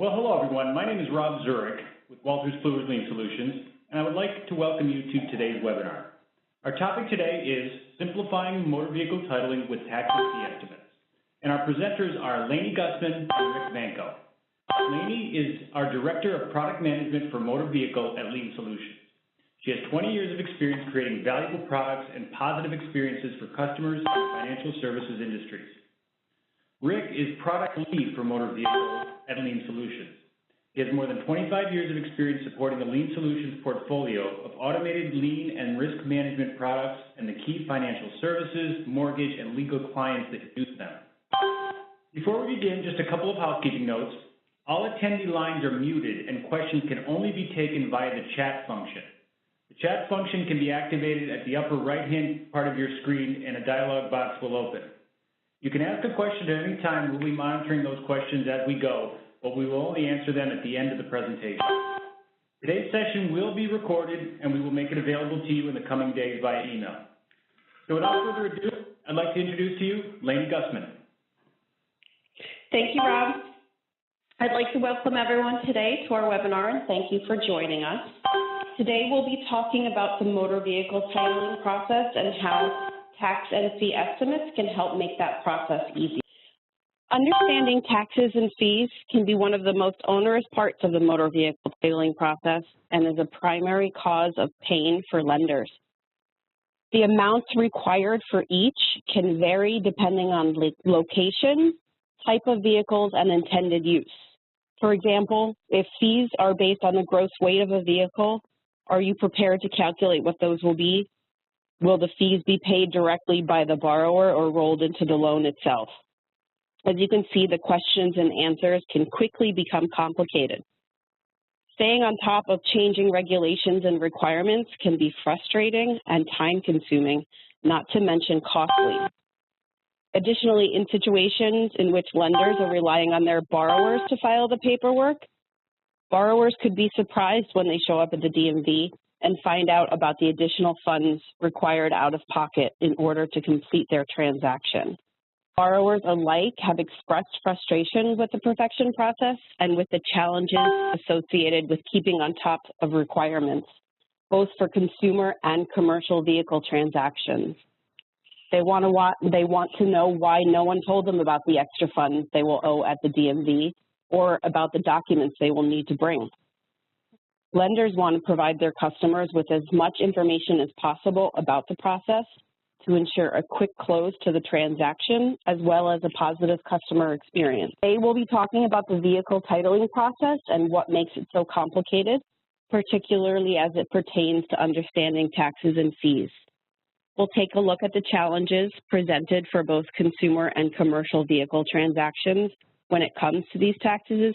Well, hello everyone. My name is Rob Zurich with Wolters Kluwer's Lien Solutions, and I would like to welcome you to today's webinar. Our topic today is Simplifying Motor Vehicle Titling with Tax and Fee Estimates. And our presenters are Lainey Gussman and Rick Vanko. Lainey is our Director of Product Management for Motor Vehicle at Lien Solutions. She has 20 years of experience creating valuable products and positive experiences for customers in the financial services industries. Rick is Product Lead for Motor Vehicle at Lien Solutions. He has more than 25 years of experience supporting the Lien Solutions portfolio of automated lien and risk management products and the key financial services, mortgage, and legal clients that use them. Before we begin, just a couple of housekeeping notes. All attendee lines are muted and questions can only be taken via the chat function. The chat function can be activated at the upper right-hand part of your screen and a dialog box will open. You can ask a question at any time. We'll be monitoring those questions as we go, but we will only answer them at the end of the presentation. Today's session will be recorded, and we will make it available to you in the coming days via email. So without further ado, I'd like to introduce to you Lainey Gussman. Thank you, Rob. I'd like to welcome everyone today to our webinar, and thank you for joining us. Today we'll be talking about the motor vehicle titling process and how tax and fee estimates can help make that process easy. Understanding taxes and fees can be one of the most onerous parts of the motor vehicle titling process and is a primary cause of pain for lenders. The amounts required for each can vary depending on location, type of vehicles, and intended use. For example, if fees are based on the gross weight of a vehicle, are you prepared to calculate what those will be? Will the fees be paid directly by the borrower or rolled into the loan itself? As you can see, the questions and answers can quickly become complicated. Staying on top of changing regulations and requirements can be frustrating and time-consuming, not to mention costly. Additionally, in situations in which lenders are relying on their borrowers to file the paperwork, borrowers could be surprised when they show up at the DMV and find out about the additional funds required out of pocket in order to complete their transaction. Borrowers alike have expressed frustration with the perfection process and with the challenges associated with keeping on top of requirements, both for consumer and commercial vehicle transactions. They want to know why no one told them about the extra funds they will owe at the DMV or about the documents they will need to bring. Lenders want to provide their customers with as much information as possible about the process to ensure a quick close to the transaction, as well as a positive customer experience. Today we'll be talking about the vehicle titling process and what makes it so complicated, particularly as it pertains to understanding taxes and fees. We'll take a look at the challenges presented for both consumer and commercial vehicle transactions when it comes to these taxes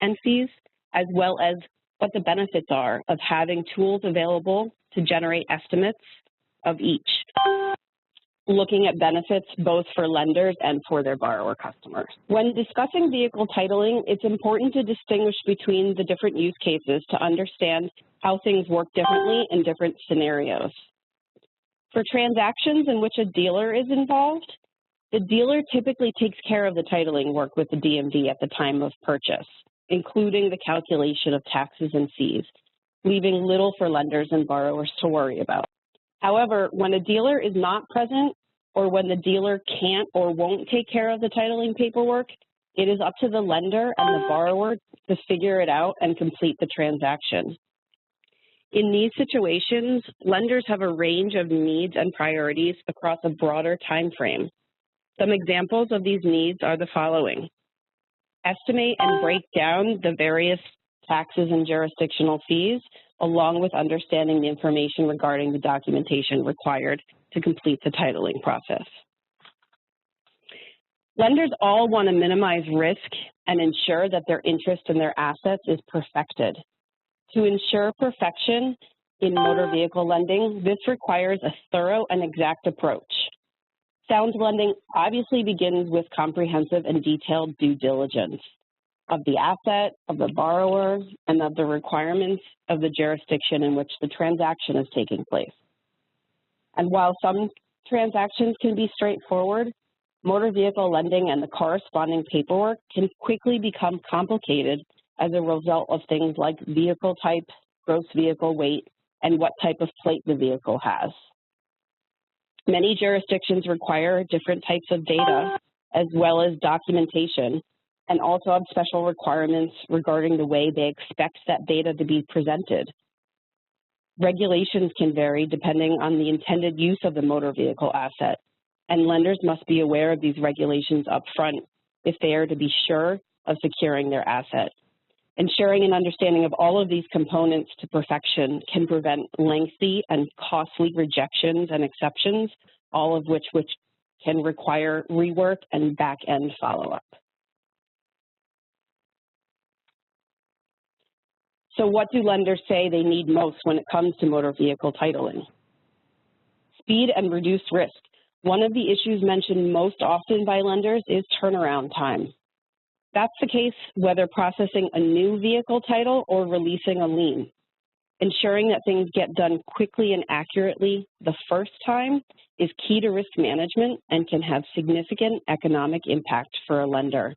and fees, as well as what the benefits are of having tools available to generate estimates of each. Looking at benefits both for lenders and for their borrower customers. When discussing vehicle titling, it's important to distinguish between the different use cases to understand how things work differently in different scenarios. For transactions in which a dealer is involved, the dealer typically takes care of the titling work with the DMV at the time of purchase, including the calculation of taxes and fees, leaving little for lenders and borrowers to worry about. However, when a dealer is not present or when the dealer can't or won't take care of the titling paperwork, it is up to the lender and the borrower to figure it out and complete the transaction. In these situations, lenders have a range of needs and priorities across a broader time frame. Some examples of these needs are the following. Estimate and break down the various taxes and jurisdictional fees, along with understanding the information regarding the documentation required to complete the titling process. Lenders all want to minimize risk and ensure that their interest in their assets is perfected. To ensure perfection in motor vehicle lending, this requires a thorough and exact approach. Sound lending obviously begins with comprehensive and detailed due diligence of the asset, of the borrower, and of the requirements of the jurisdiction in which the transaction is taking place. And while some transactions can be straightforward, motor vehicle lending and the corresponding paperwork can quickly become complicated as a result of things like vehicle type, gross vehicle weight, and what type of plate the vehicle has. Many jurisdictions require different types of data as well as documentation, and also have special requirements regarding the way they expect that data to be presented. Regulations can vary depending on the intended use of the motor vehicle asset, and lenders must be aware of these regulations up front if they are to be sure of securing their asset. Ensuring an understanding of all of these components to perfection can prevent lengthy and costly rejections and exceptions, all of which can require rework and back-end follow-up. So what do lenders say they need most when it comes to motor vehicle titling? Speed and reduced risk. One of the issues mentioned most often by lenders is turnaround time. That's the case whether processing a new vehicle title or releasing a lien. Ensuring that things get done quickly and accurately the first time is key to risk management and can have significant economic impact for a lender.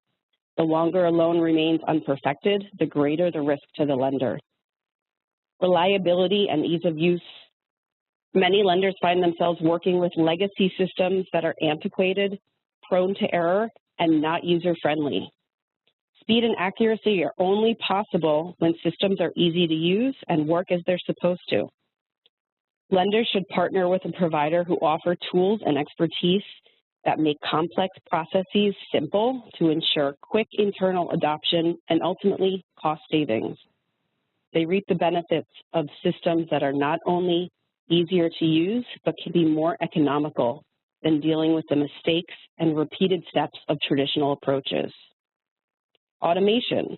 The longer a loan remains unperfected, the greater the risk to the lender. Reliability and ease of use. Many lenders find themselves working with legacy systems that are antiquated, prone to error, and not user-friendly. Speed and accuracy are only possible when systems are easy to use and work as they're supposed to. Lenders should partner with a provider who offers tools and expertise that make complex processes simple to ensure quick internal adoption and ultimately cost savings. They reap the benefits of systems that are not only easier to use, but can be more economical than dealing with the mistakes and repeated steps of traditional approaches. Automation.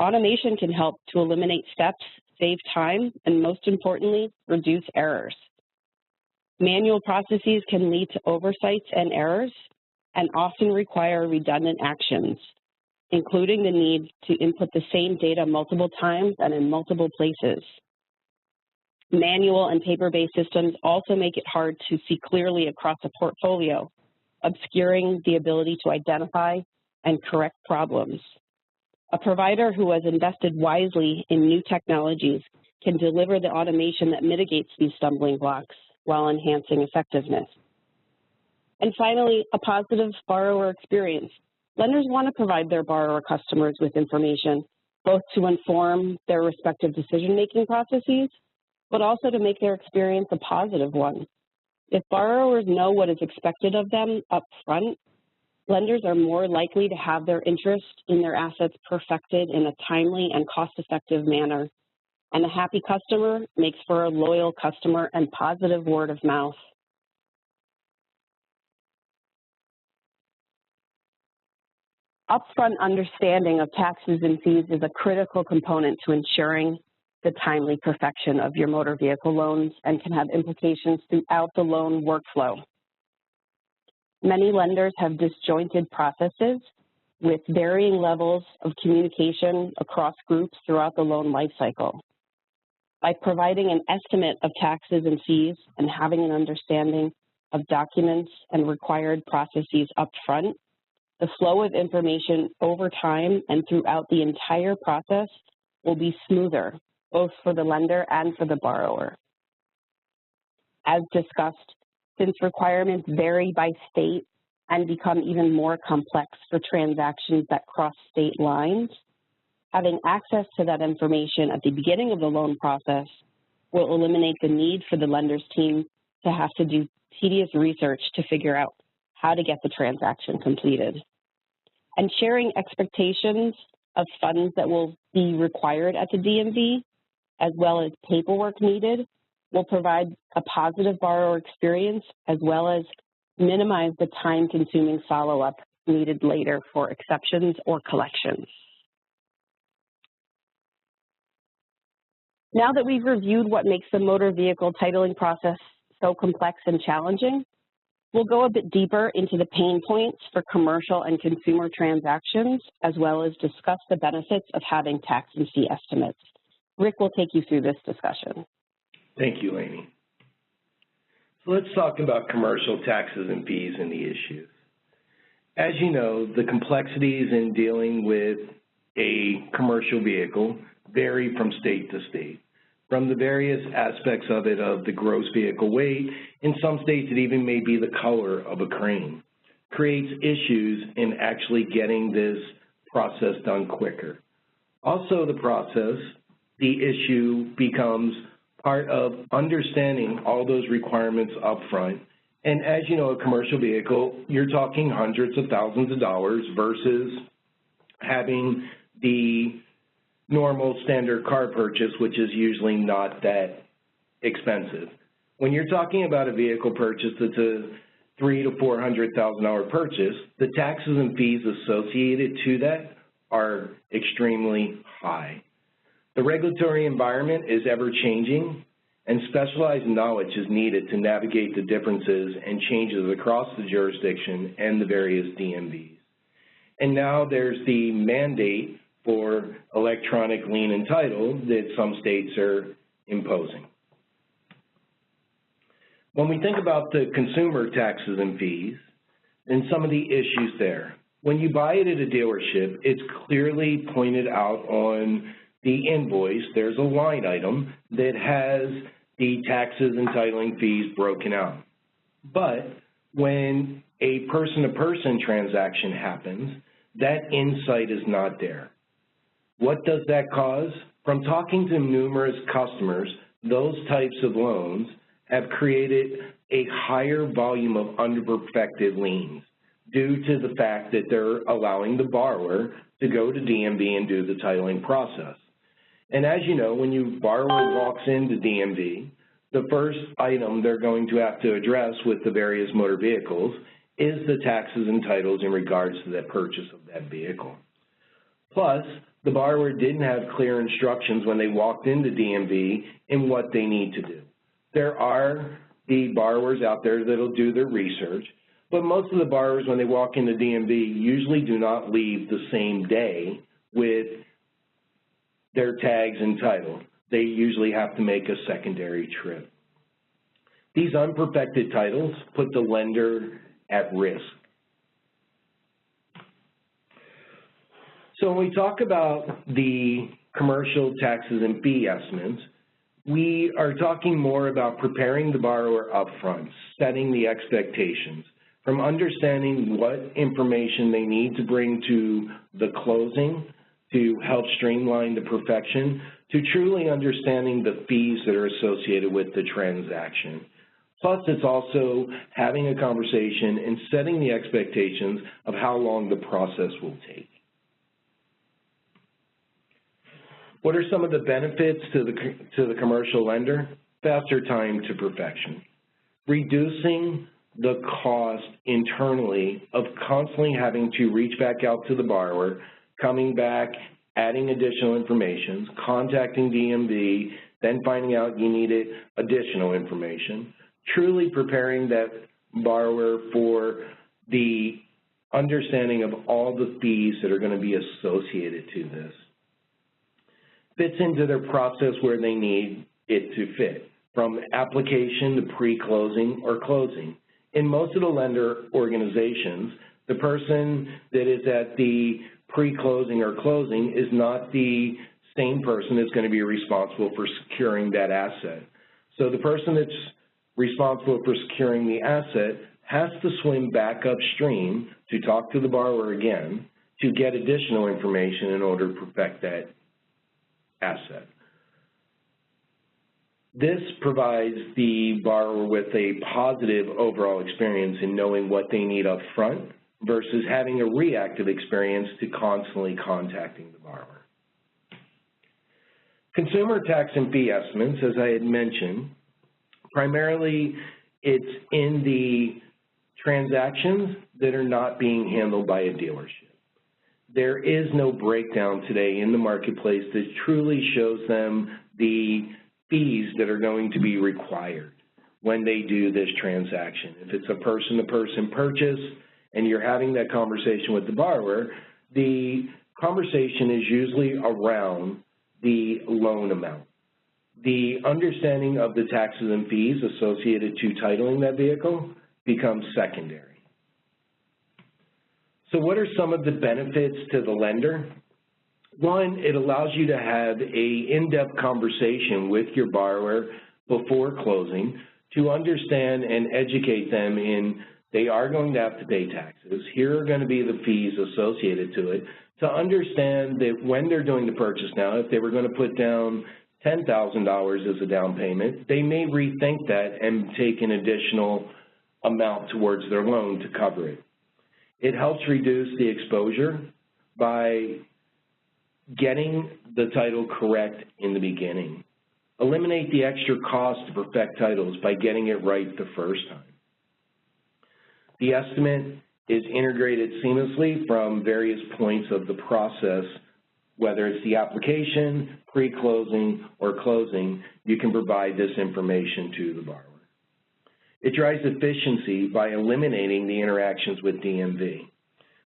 Automation can help to eliminate steps, save time, and most importantly, reduce errors. Manual processes can lead to oversights and errors and often require redundant actions, including the need to input the same data multiple times and in multiple places. Manual and paper-based systems also make it hard to see clearly across a portfolio, obscuring the ability to identify and correct problems. A provider who has invested wisely in new technologies can deliver the automation that mitigates these stumbling blocks while enhancing effectiveness. And finally, a positive borrower experience. Lenders want to provide their borrower customers with information, both to inform their respective decision-making processes, but also to make their experience a positive one. If borrowers know what is expected of them up front, lenders are more likely to have their interest in their assets perfected in a timely and cost-effective manner. And a happy customer makes for a loyal customer and positive word of mouth. Upfront understanding of taxes and fees is a critical component to ensuring the timely perfection of your motor vehicle loans and can have implications throughout the loan workflow. Many lenders have disjointed processes with varying levels of communication across groups throughout the loan lifecycle. By providing an estimate of taxes and fees and having an understanding of documents and required processes up front, the flow of information over time and throughout the entire process will be smoother, both for the lender and for the borrower. As discussed, since requirements vary by state and become even more complex for transactions that cross state lines, having access to that information at the beginning of the loan process will eliminate the need for the lender's team to have to do tedious research to figure out how to get the transaction completed. And sharing expectations of funds that will be required at the DMV, as well as paperwork needed, will provide a positive borrower experience as well as minimize the time-consuming follow-up needed later for exceptions or collections. Now that we've reviewed what makes the motor vehicle titling process so complex and challenging, we'll go a bit deeper into the pain points for commercial and consumer transactions, as well as discuss the benefits of having tax and fee estimates. Rick will take you through this discussion. Thank you, Amy. So let's talk about commercial taxes and fees and the issues. As you know, the complexities in dealing with a commercial vehicle vary from state to state. From the various aspects of it, of the gross vehicle weight, in some states it even may be the color of a crane, creates issues in actually getting this process done quicker. Also the issue becomes part of understanding all those requirements up front. And as you know, a commercial vehicle, you're talking hundreds of thousands of dollars versus having the normal standard car purchase, which is usually not that expensive. When you're talking about a vehicle purchase that's a $300,000 to $400,000 purchase, the taxes and fees associated to that are extremely high. The regulatory environment is ever changing, and specialized knowledge is needed to navigate the differences and changes across the jurisdiction and the various DMVs. And now there's the mandate for electronic lien and title that some states are imposing. When we think about the consumer taxes and fees and some of the issues there, when you buy it at a dealership, it's clearly pointed out on the invoice. There's a line item that has the taxes and titling fees broken out. But when a person-to-person transaction happens, that insight is not there. What does that cause? From talking to numerous customers, those types of loans have created a higher volume of underperfected liens due to the fact that they're allowing the borrower to go to DMV and do the titling process. And as you know, when your borrower walks into DMV, the first item they're going to have to address with the various motor vehicles is the taxes and titles in regards to the purchase of that vehicle. Plus, the borrower didn't have clear instructions when they walked into DMV in what they need to do. There are the borrowers out there that'll do their research, but most of the borrowers, when they walk into DMV, usually do not leave the same day with their tags and title. They usually have to make a secondary trip. These unperfected titles put the lender at risk. So when we talk about the commercial taxes and fee estimates, we are talking more about preparing the borrower upfront, setting the expectations, from understanding what information they need to bring to the closing to help streamline the perfection, to truly understanding the fees that are associated with the transaction. Plus, it's also having a conversation and setting the expectations of how long the process will take. What are some of the benefits to the commercial lender? Faster time to perfection. Reducing the cost internally of constantly having to reach back out to the borrower, coming back, adding additional information, contacting DMV, then finding out you needed additional information, truly preparing that borrower for the understanding of all the fees that are going to be associated to this. Fits into their process where they need it to fit, from application to pre-closing or closing. In most of the lender organizations, the person that is at the pre-closing or closing is not the same person that's going to be responsible for securing that asset. So the person that's responsible for securing the asset has to swim back upstream to talk to the borrower again to get additional information in order to perfect that asset. This provides the borrower with a positive overall experience in knowing what they need up front versus having a reactive experience to constantly contacting the borrower. Consumer tax and fee estimates, as I had mentioned, primarily it's in the transactions that are not being handled by a dealership. There is no breakdown today in the marketplace that truly shows them the fees that are going to be required when they do this transaction. If it's a person-to-person purchase and you're having that conversation with the borrower, the conversation is usually around the loan amount. The understanding of the taxes and fees associated to titling that vehicle becomes secondary. So what are some of the benefits to the lender? One, it allows you to have a in-depth conversation with your borrower before closing to understand and educate them in they are going to have to pay taxes. Here are going to be the fees associated to it, to understand that when they're doing the purchase now, if they were going to put down $10,000 as a down payment, they may rethink that and take an additional amount towards their loan to cover it. It helps reduce the exposure by getting the title correct in the beginning. Eliminate the extra cost to perfect titles by getting it right the first time. The estimate is integrated seamlessly from various points of the process, whether it's the application, pre-closing, or closing, you can provide this information to the borrower. It drives efficiency by eliminating the interactions with DMV.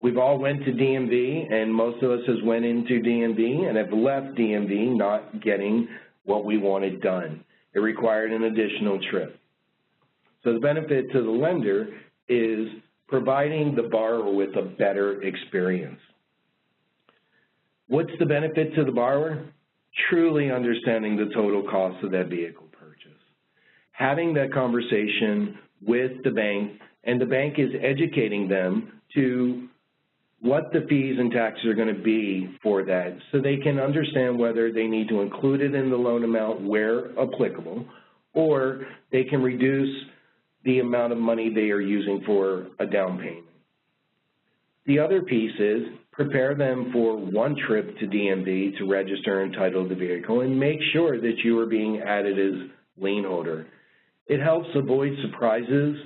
We've all went to DMV, and most of us has went into DMV and have left DMV not getting what we wanted done. It required an additional trip. So the benefit to the lender is providing the borrower with a better experience. What's the benefit to the borrower? Truly understanding the total cost of that vehicle purchase. Having that conversation with the bank, and the bank is educating them to what the fees and taxes are going to be for that, so they can understand whether they need to include it in the loan amount where applicable, or they can reduce the amount of money they are using for a down payment. The other piece is prepare them for one trip to DMV to register and title the vehicle, and make sure that you are being added as lien holder. It helps avoid surprises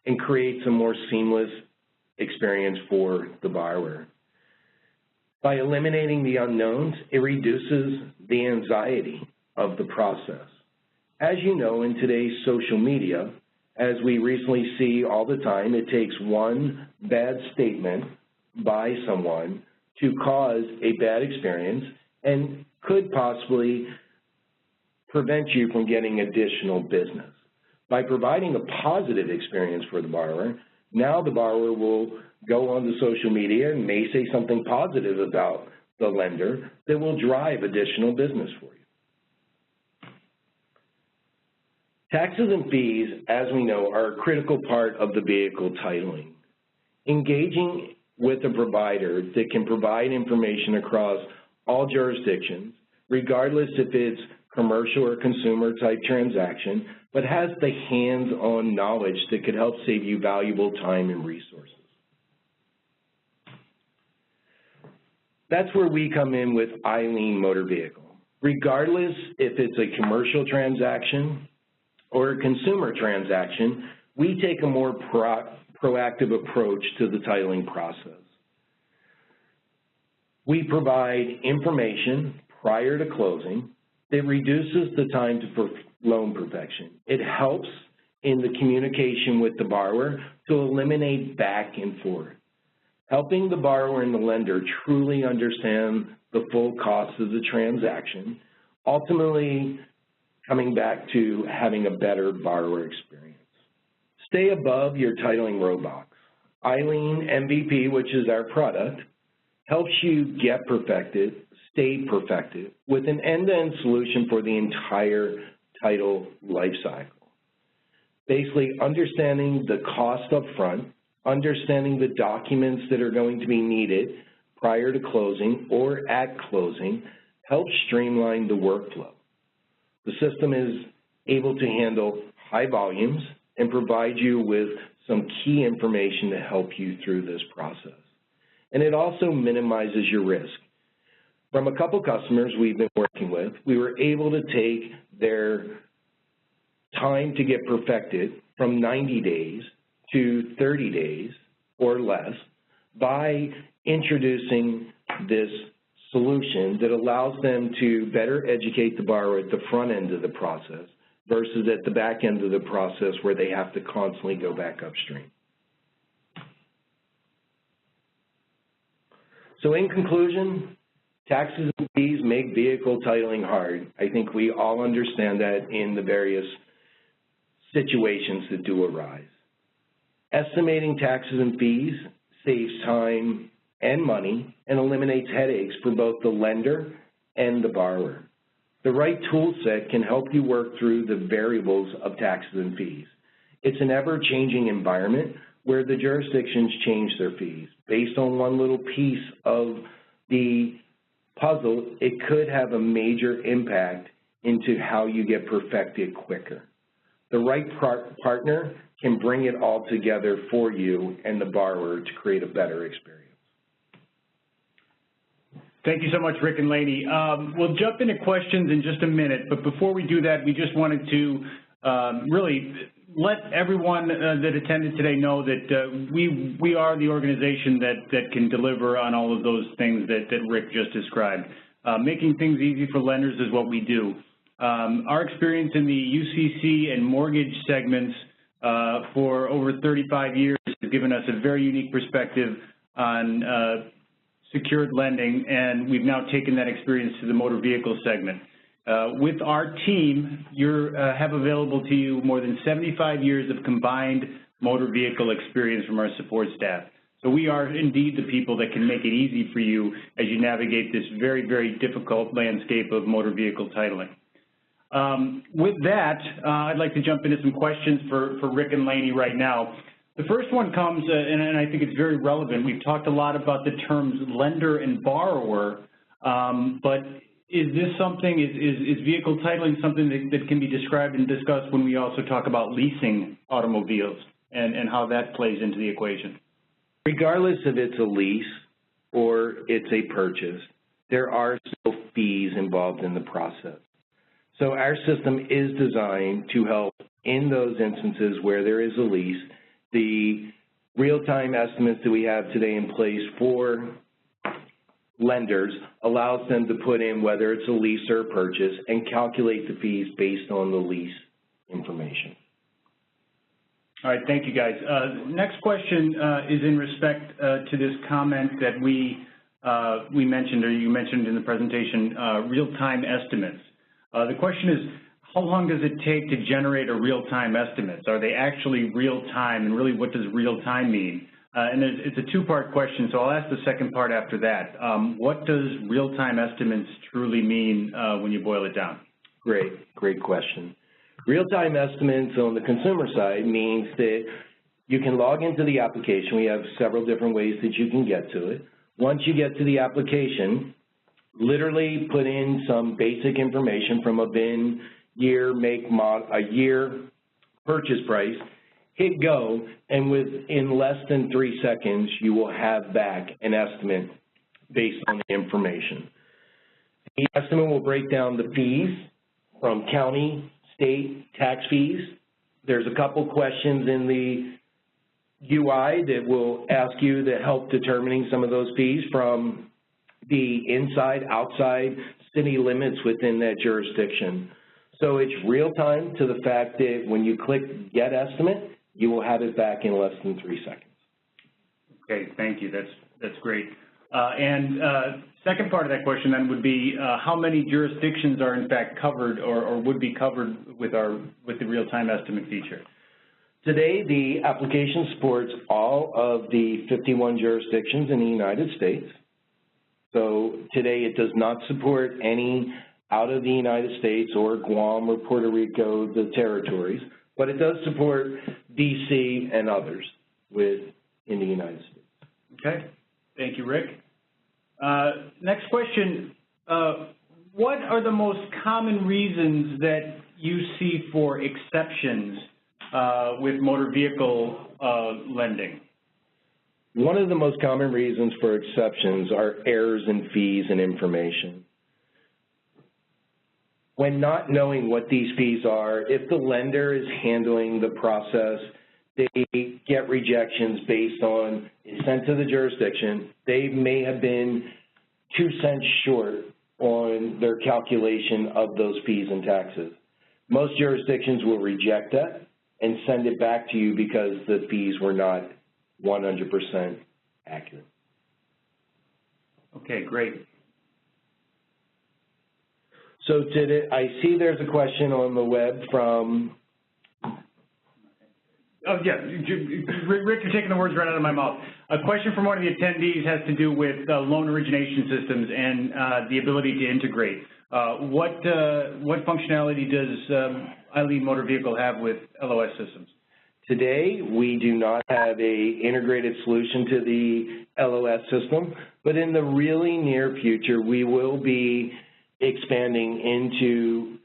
and creates a more seamless experience for the borrower. By eliminating the unknowns, it reduces the anxiety of the process. As you know, in today's social media, as we recently see all the time, it takes one bad statement by someone to cause a bad experience and could possibly prevent you from getting additional business. By providing a positive experience for the borrower, now the borrower will go on to social media and may say something positive about the lender that will drive additional business for you. Taxes and fees, as we know, are a critical part of the vehicle titling. Engaging with a provider that can provide information across all jurisdictions, regardless if it's commercial or consumer type transaction, but has the hands-on knowledge that could help save you valuable time and resources. That's where we come in with Eileen Motor Vehicle. Regardless if it's a commercial transaction or a consumer transaction, we take a more proactive approach to the titling process. We provide information prior to closing that reduces the time to loan perfection. It helps in the communication with the borrower to eliminate back and forth, helping the borrower and the lender truly understand the full cost of the transaction, ultimately coming back to having a better borrower experience. Stay above your titling roadblocks. Eileen MVP, which is our product, helps you get perfected, stay perfected, with an end-to-end solution for the entire title life cycle. Basically, understanding the cost up front, understanding the documents that are going to be needed prior to closing or at closing, helps streamline the workflow. The system is able to handle high volumes and provide you with some key information to help you through this process. And it also minimizes your risk. From a couple customers we've been working with, we were able to take their time to get perfected from 90 days to 30 days or less by introducing this solution that allows them to better educate the borrower at the front end of the process versus at the back end of the process where they have to constantly go back upstream. So in conclusion, taxes and fees make vehicle titling hard. I think we all understand that in the various situations that do arise. Estimating taxes and fees saves time and money and eliminates headaches for both the lender and the borrower. The right tool set can help you work through the variables of taxes and fees. It's an ever-changing environment where the jurisdictions change their fees. Based on one little piece of the puzzle, it could have a major impact into how you get perfected quicker. The right partner can bring it all together for you and the borrower to create a better experience. Thank you so much, Rick and Lainey. We'll jump into questions in just a minute, but before we do that, we just wanted to really let everyone that attended today know that we are the organization that can deliver on all of those things that Rick just described. Making things easy for lenders is what we do. Our experience in the UCC and mortgage segments for over 35 years has given us a very unique perspective on secured lending, and we've now taken that experience to the motor vehicle segment. With our team, you have available to you more than 75 years of combined motor vehicle experience from our support staff. So we are indeed the people that can make it easy for you as you navigate this very, very difficult landscape of motor vehicle titling. With that, I'd like to jump into some questions for Rick and Lainey right now. The first one comes, and I think it's very relevant. We've talked a lot about the terms lender and borrower, but is this something, is vehicle titling something that can be described and discussed when we also talk about leasing automobiles and how that plays into the equation? Regardless if it's a lease or it's a purchase, there are still fees involved in the process. So our system is designed to help in those instances where there is a lease. The real-time estimates that we have today in place for lenders allows them to put in whether it's a lease or a purchase and calculate the fees based on the lease information. All right, thank you guys. Next question is in respect to this comment that we mentioned, or you mentioned in the presentation, real-time estimates. The question is, how long does it take to generate a real-time estimate? Are they actually real-time, and really what does real-time mean? And it's a two-part question, so I'll ask the second part after that. What does real-time estimates truly mean when you boil it down? Great question. Real-time estimates on the consumer side means that you can log into the application. We have several different ways that you can get to it. Once you get to the application, literally put in some basic information from a VIN, year, make, model, a year, purchase price, hit go, and within less than 3 seconds, you will have back an estimate based on the information. The estimate will break down the fees from county, state, tax fees. There's a couple questions in the UI that will ask you to help determining some of those fees from the inside, outside, city limits within that jurisdiction. So it's real time to the fact that when you click Get Estimate, you will have it back in less than 3 seconds. Okay, thank you. That's great. Second part of that question then would be how many jurisdictions are in fact covered or would be covered with the real-time estimate feature? Today, the application supports all of the 51 jurisdictions in the United States. So today it does not support any out of the United States or Guam or Puerto Rico, the territories, but it does support DC and others in the United States. Okay, thank you, Rick. Next question, what are the most common reasons that you see for exceptions with motor vehicle lending? One of the most common reasons for exceptions are errors in fees and information. When not knowing what these fees are, if the lender is handling the process, they get rejections based on it's sent to the jurisdiction. They may have been 2 cents short on their calculation of those fees and taxes. Most jurisdictions will reject that and send it back to you because the fees were not 100% accurate. Okay, great. So I see there's a question on the web from... Rick, you're taking the words right out of my mouth. A question from one of the attendees has to do with loan origination systems and the ability to integrate. What functionality does Eileen Motor Vehicle have with LOS systems? Today, we do not have a integrated solution to the LOS system, but in the really near future, we will be expanding into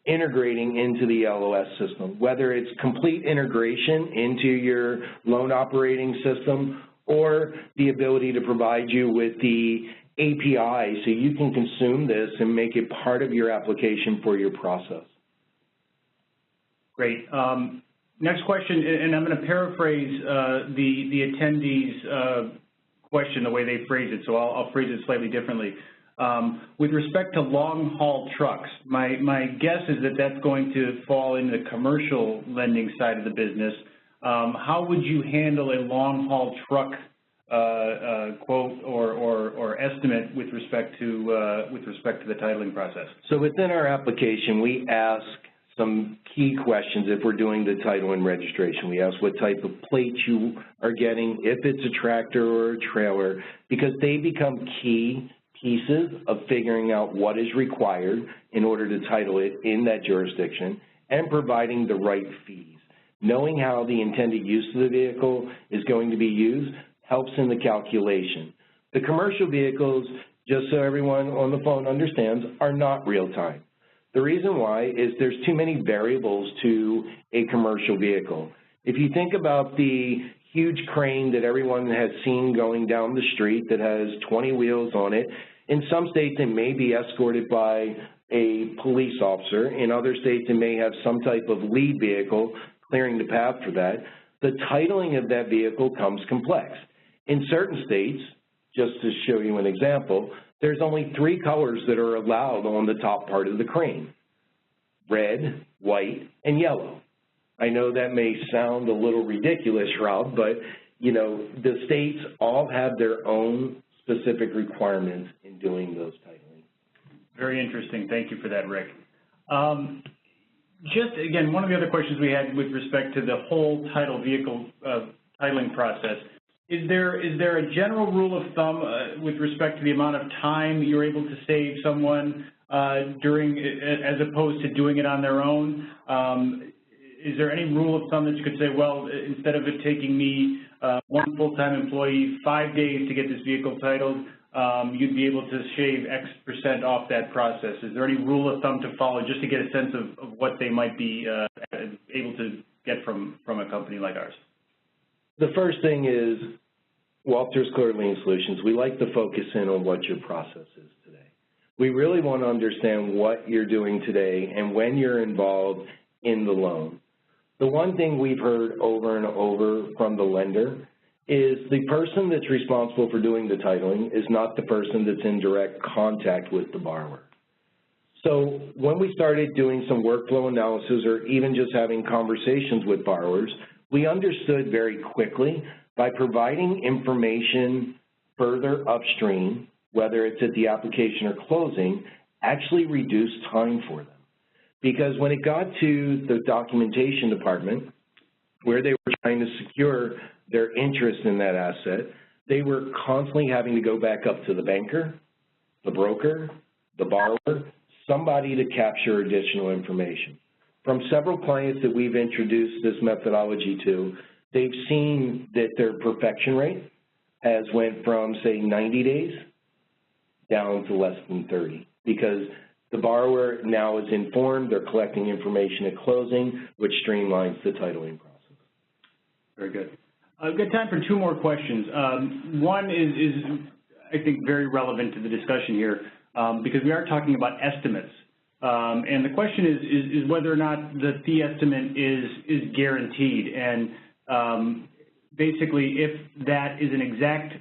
integrating into the LOS system, whether it's complete integration into your loan operating system or the ability to provide you with the API so you can consume this and make it part of your application for your process. Great. Next question, and I'm going to paraphrase the attendee's question the way they phrased it, so I'll phrase it slightly differently. With respect to long-haul trucks, my guess is that that's going to fall in the commercial lending side of the business. How would you handle a long-haul truck quote or estimate with respect to the titling process? So within our application, we ask some key questions if we're doing the title and registration. We ask what type of plate you are getting, if it's a tractor or a trailer, because they become key pieces of figuring out what is required in order to title it in that jurisdiction and providing the right fees. Knowing how the intended use of the vehicle is going to be used helps in the calculation. The commercial vehicles, just so everyone on the phone understands, are not real time. The reason why is there's too many variables to a commercial vehicle. If you think about the huge crane that everyone has seen going down the street that has 20 wheels on it, in some states it may be escorted by a police officer. In other states it may have some type of lead vehicle clearing the path for that. The titling of that vehicle comes complex. In certain states, just to show you an example, there's only 3 colors that are allowed on the top part of the crane: red, white, and yellow. I know that may sound a little ridiculous, Rob, but you know, the states all have their own specific requirements in doing those titling. Very interesting. Thank you for that, Rick. Just again, one of the other questions we had with respect to the whole title vehicle titling process, is there a general rule of thumb with respect to the amount of time you're able to save someone during, as opposed to doing it on their own? Is there any rule of thumb that you could say, well, instead of it taking me one full-time employee 5 days to get this vehicle titled, you'd be able to shave X % off that process? Is there any rule of thumb to follow just to get a sense of what they might be able to get from a company like ours? The first thing is, Walters Clear Lien Solutions, we like to focus in on what your process is today. We really want to understand what you're doing today and when you're involved in the loan. The one thing we've heard over and over from the lender is the person that's responsible for doing the titling is not the person that's in direct contact with the borrower. So when we started doing some workflow analysis or even just having conversations with borrowers, we understood very quickly by providing information further upstream, whether it's at the application or closing, actually reduced time for them. Because when it got to the documentation department, where they were trying to secure their interest in that asset, they were constantly having to go back up to the banker, the broker, the borrower, somebody to capture additional information. From several clients that we've introduced this methodology to, they've seen that their perfection rate has went from, say, 90 days down to less than 30, because the borrower now is informed, they're collecting information at closing, which streamlines the titling process. Very good. I've got time for 2 more questions. One is, I think, very relevant to the discussion here, because we are talking about estimates. And the question is whether or not the fee estimate is guaranteed. And basically, if that is an exact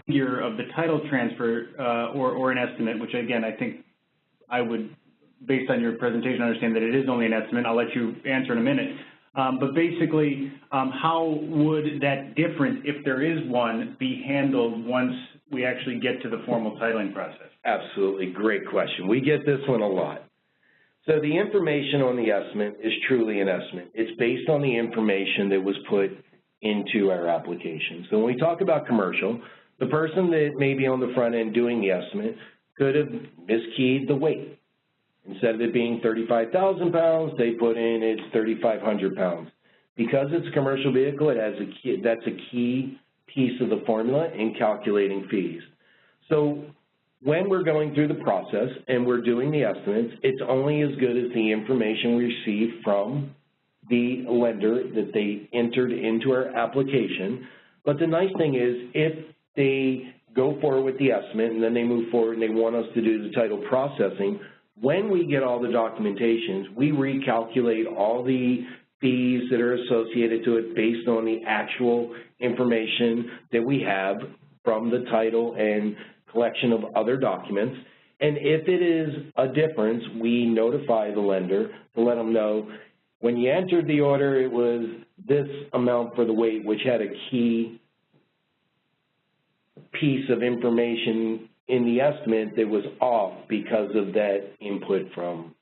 figure of the title transfer or an estimate, which again, I think I would, based on your presentation, understand that it is only an estimate. I'll let you answer in a minute. But basically, how would that difference, if there is one, be handled once we actually get to the formal titling process? Absolutely, great question. We get this one a lot. So the information on the estimate is truly an estimate. It's based on the information that was put into our application. So when we talk about commercial, the person that may be on the front end doing the estimate could have miskeyed the weight. Instead of it being 35,000 pounds, they put in it's 3,500 pounds. Because it's a commercial vehicle, it has that's a key piece of the formula in calculating fees. So when we're going through the process and we're doing the estimates, it's only as good as the information we receive from the lender that they entered into our application. But the nice thing is, if they go forward with the estimate and then they move forward and they want us to do the title processing, when we get all the documentations, we recalculate all the fees that are associated to it based on the actual information that we have from the title and collection of other documents. And if it is a difference, we notify the lender to let them know, when you entered the order, it was this amount for the weight, which had a key piece of information in the estimate that was off because of that input from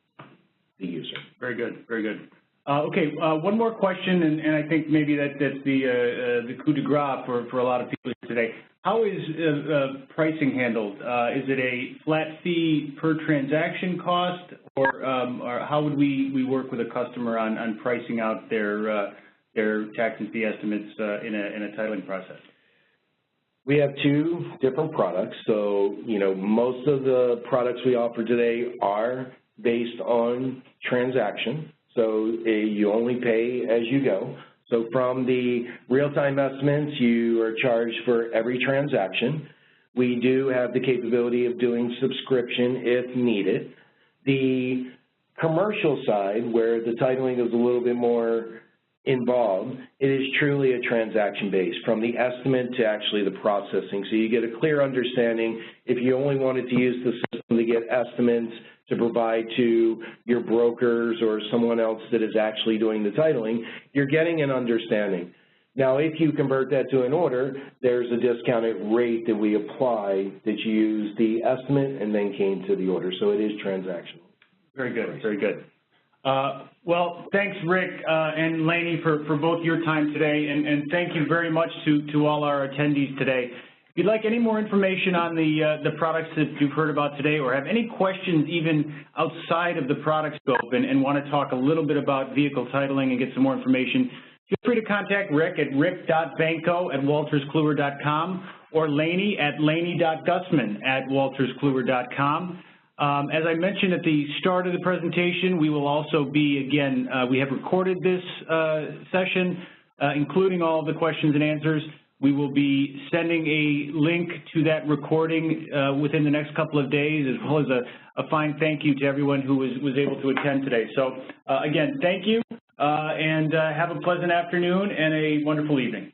the user. Very good, very good. Okay, one more question, and I think maybe that's the coup de grace for a lot of people today. How is pricing handled? Is it a flat fee per transaction cost, or how would we work with a customer on pricing out their tax and fee estimates in a titling process? We have two different products. So, most of the products we offer today are based on transaction. So you only pay as you go. So from the real-time estimates, you are charged for every transaction. We do have the capability of doing subscription if needed. The commercial side, where the titling is a little bit more involved, it is truly a transaction base from the estimate to actually the processing. So you get a clear understanding. If you only wanted to use the system to get estimates to provide to your brokers or someone else that is actually doing the titling, you're getting an understanding. Now, if you convert that to an order, there's a discounted rate that we apply that you use the estimate and then came to the order. So it is transactional. Very good, very good. Well, thanks, Rick and Lainey, for both your time today, and thank you very much to all our attendees today. If you'd like any more information on the products that you've heard about today, or have any questions even outside of the product scope and want to talk a little bit about vehicle titling and get some more information, feel free to contact Rick at rick.banco@walterskluwer.com or Lainey at lainey.gussman@walterskluwer.com. As I mentioned at the start of the presentation, we will also be, again, we have recorded this session, including all of the questions and answers. We will be sending a link to that recording within the next couple of days, as well as a fine thank you to everyone who was able to attend today. So, again, thank you, and have a pleasant afternoon and a wonderful evening.